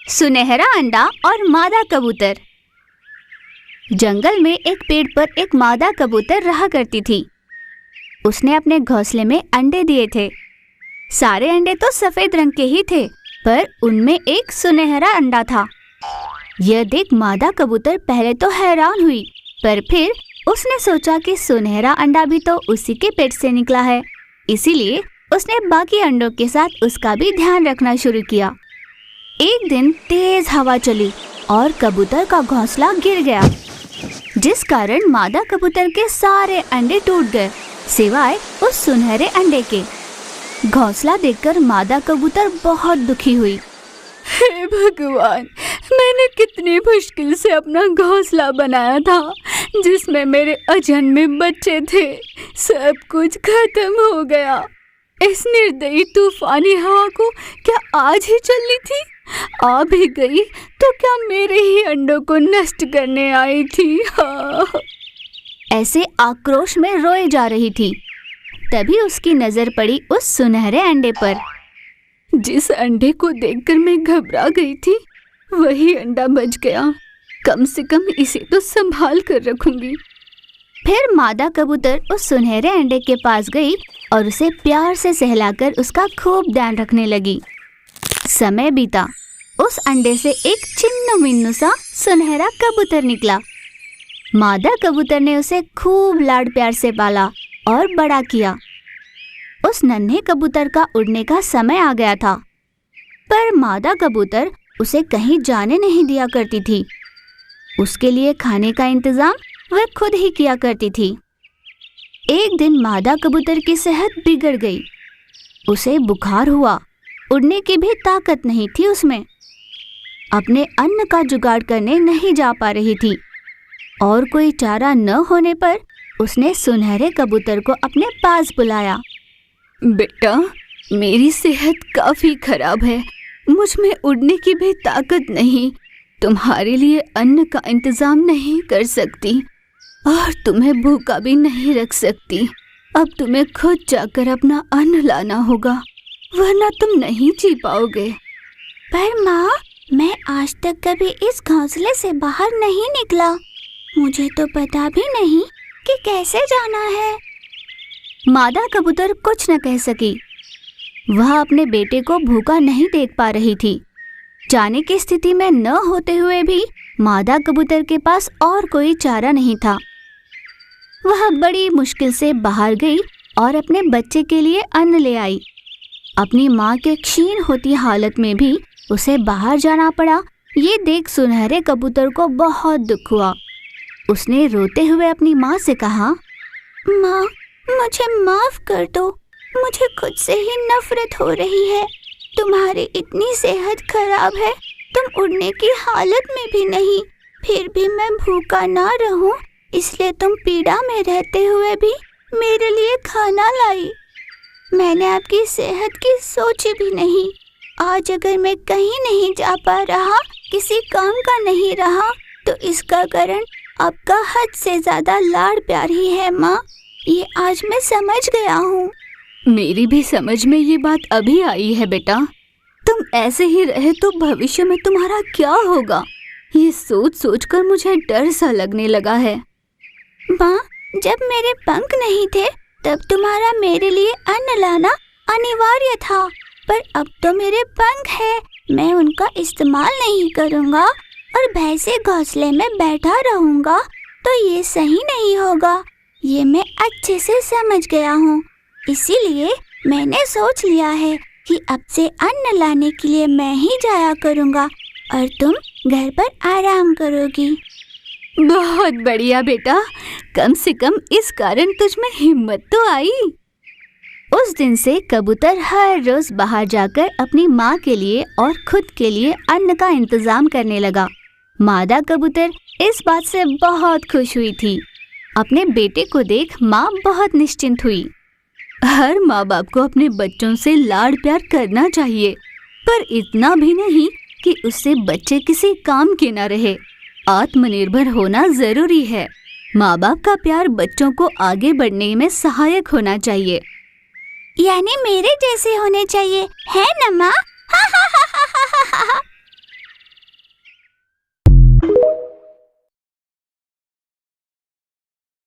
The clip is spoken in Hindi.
सुनहरा अंडा और मादा कबूतर। जंगल में एक पेड़ पर एक मादा कबूतर रहा करती थी। उसने अपने घोंसले में अंडे दिए थे। सारे अंडे तो सफेद रंग के ही थे, पर उनमें एक सुनहरा अंडा था। यह देख मादा कबूतर पहले तो हैरान हुई, पर फिर उसने सोचा कि सुनहरा अंडा भी तो उसी के पेट से निकला है, इसीलिए उसने बाकी अंडों के साथ उसका भी ध्यान रखना शुरू किया। एक दिन तेज हवा चली और कबूतर का घोंसला गिर गया, जिस कारण मादा कबूतर के सारे अंडे टूट गए, सिवाय उस सुनहरे अंडे के। घोंसला देखकर मादा कबूतर बहुत दुखी हुई। हे भगवान, मैंने कितनी मुश्किल से अपना घोंसला बनाया था, जिसमें मेरे अजन्मे बच्चे थे। सब कुछ खत्म हो गया। इस निर्दयी तूफानी हवा को क्या आज ही चलनी थी? आ भी गई तो क्या मेरे ही अंडों को नष्ट करने आई थी? ऐसे आक्रोश में रोए जा रही थी। तभी उसकी नजर पड़ी उस सुनहरे अंडे पर। जिस अंडे को देखकर मैं घबरा गई थी, वही अंडा बच गया। कम से कम इसे तो संभाल कर रखूंगी। फिर मादा कबूतर उस सुनहरे अंडे के पास गई और उसे प्यार से सहलाकर उसका खूब ध्यान रखने लगी। समय बीता। उस अंडे से एक चिन्नु मिन्नु सा सुनहरा कबूतर निकला। मादा कबूतर ने उसे खूब लाड प्यार से पाला और बड़ा किया। उस नन्हे कबूतर का उड़ने का समय आ गया था, पर मादा कबूतर उसे कहीं जाने नहीं दिया करती थी। उसके लिए खाने का इंतजाम वह खुद ही किया करती थी। एक दिन मादा कबूतर की सेहत बिगड़ गई। उसे बुखार हुआ। उड़ने की भी ताकत नहीं थी उसमें। अपने अन्न का जुगाड़ करने नहीं जा पा रही थी और कोई चारा न होने पर उसने सुनहरे कबूतर को अपने पास बुलाया। बेटा, मेरी सेहत काफी खराब है। मुझ में उड़ने की भी ताकत नहीं। तुम्हारे लिए अन्न का इंतजाम नहीं कर सकती और तुम्हें भूखा भी नहीं रख सकती। अब तुम्हें खुद जाकर अपना अन्न लाना होगा, वरना तुम नहीं जी पाओगे। पर माँ, मैं आज तक कभी इस घोंसले से बाहर नहीं निकला। मुझे तो पता भी नहीं कि कैसे जाना है। मादा कबूतर कुछ न कह सकी। वह अपने बेटे को भूखा नहीं देख पा रही थी। जाने की स्थिति में न होते हुए भी मादा कबूतर के पास और कोई चारा नहीं था। वह बड़ी मुश्किल से बाहर गई और अपने बच्चे के लिए अन्न ले आई। अपनी माँ के क्षीण होती हालत में भी उसे बाहर जाना पड़ा। ये देख सुनहरे कबूतर को बहुत दुख हुआ। उसने रोते हुए अपनी माँ से कहा, माँ, मुझे माफ कर दो। मुझे खुद से ही नफरत हो रही है। तुम्हारी इतनी सेहत खराब है, तुम उड़ने की हालत में भी नहीं, फिर भी मैं भूखा ना रहूं, इसलिए तुम पीड़ा में रहते हुए भी मेरे लिए खाना लाई। मैंने आपकी सेहत की सोची भी नहीं। आज अगर मैं कहीं नहीं जा पा रहा, किसी काम का नहीं रहा, तो इसका कारण आपका हद से ज्यादा लाड़ प्यार ही है माँ। ये आज मैं समझ गया हूँ। मेरी भी समझ में ये बात अभी आई है बेटा। तुम ऐसे ही रहे तो भविष्य में तुम्हारा क्या होगा, ये सोच सोचकर मुझे डर सा लगने लगा है। माँ, जब मेरे पंख नहीं थे तब तुम्हारा मेरे लिए अन्न लाना अनिवार्य था, पर अब तो मेरे पंख है, मैं उनका इस्तेमाल नहीं करूँगा और भय से घोंसले में बैठा रहूँगा, तो ये सही नहीं होगा। ये मैं अच्छे से समझ गया हूँ। इसीलिए मैंने सोच लिया है कि अब से अन्न लाने के लिए मैं ही जाया करूँगा और तुम घर पर आराम करोगी। बहुत बढ़िया बेटा, कम से कम इस कारण तुझ में हिम्मत तो आई। उस दिन से कबूतर हर रोज बाहर जाकर अपनी माँ के लिए और खुद के लिए अन्न का इंतजाम करने लगा। मादा कबूतर इस बात से बहुत खुश हुई थी। अपने बेटे को देख माँ बहुत निश्चिंत हुई। हर माँ बाप को अपने बच्चों से लाड़ प्यार करना चाहिए, पर इतना भी नहीं कि उससे बच्चे किसी काम के न रहे। आत्मनिर्भर होना जरूरी है। माँ बाप का प्यार बच्चों को आगे बढ़ने में सहायक होना चाहिए। यानी मेरे जैसे होने चाहिए, है ना माँ?